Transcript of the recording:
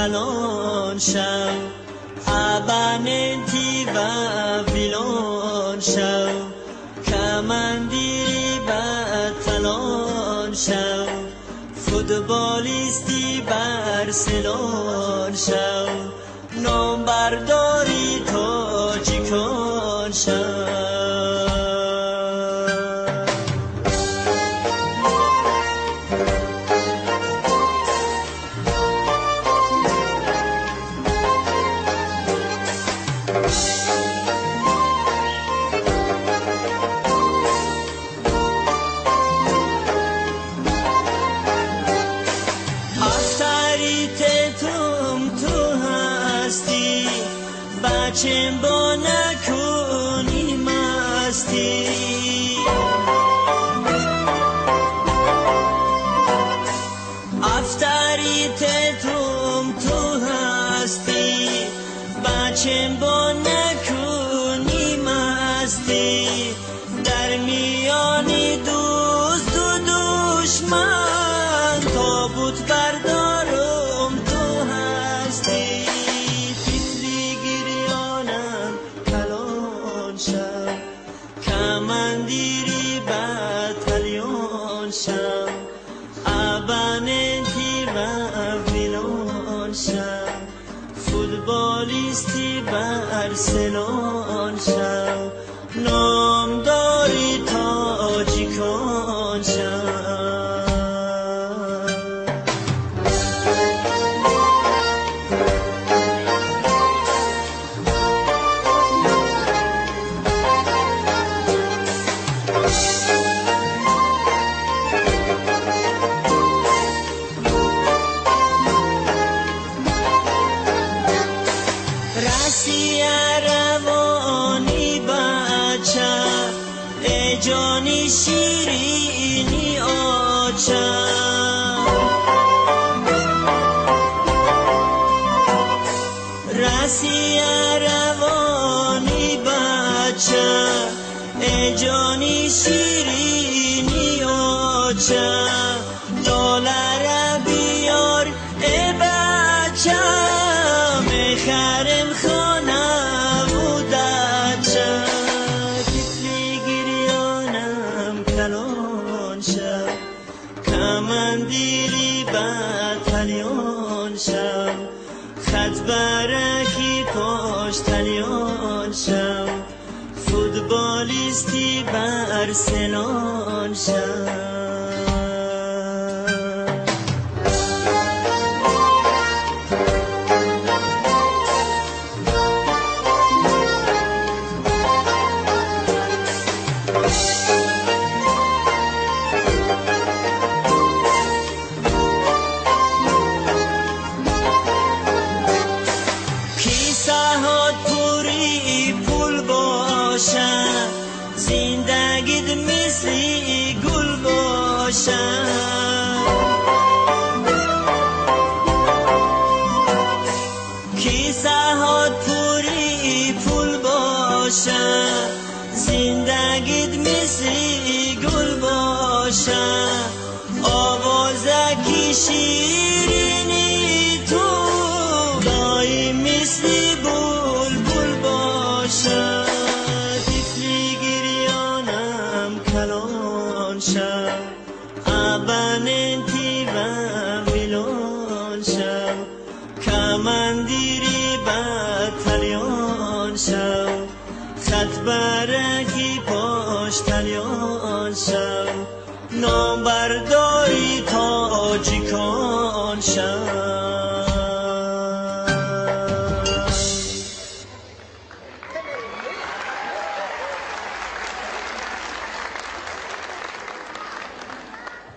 کلان شو ابنتی و ویلان شو کمندیری بطلان شو فوتبالیستی برسلان شو نام برداری تاجیکان شو بچم با نکنی مستی افتری تتوم تو هستی بچم با نکنی مستی در میانی دوست و دشمن تابوت بردارم تو هستی کمندیری بطلیان شم ابنتی و ویلان شم فوتبالیستی برسلان شم نامداری تاجیکان شم رسی روانی بچه ای جانی شیرینی آچه رسی روانی بچه ای جانی شیرینی آچه دلار بیار ای بچه میخرم خانه بودچه تفلی گریانم کلان شم کمندیری بطلیان شم خط برکی پشتلیان شم فوتبالیستی برسلان شم زندگیت مثلی گل باشم کیسه هات پوری پول باشم زندگیت مثلی گل باشم آوازکی شیرینی تو دایی مثلی بلبل باشم کلان شم ابنتی و ویلان شم کمندیری بطلیان شم خط برکی پشتلیان شم نام برداری تاجیکان شم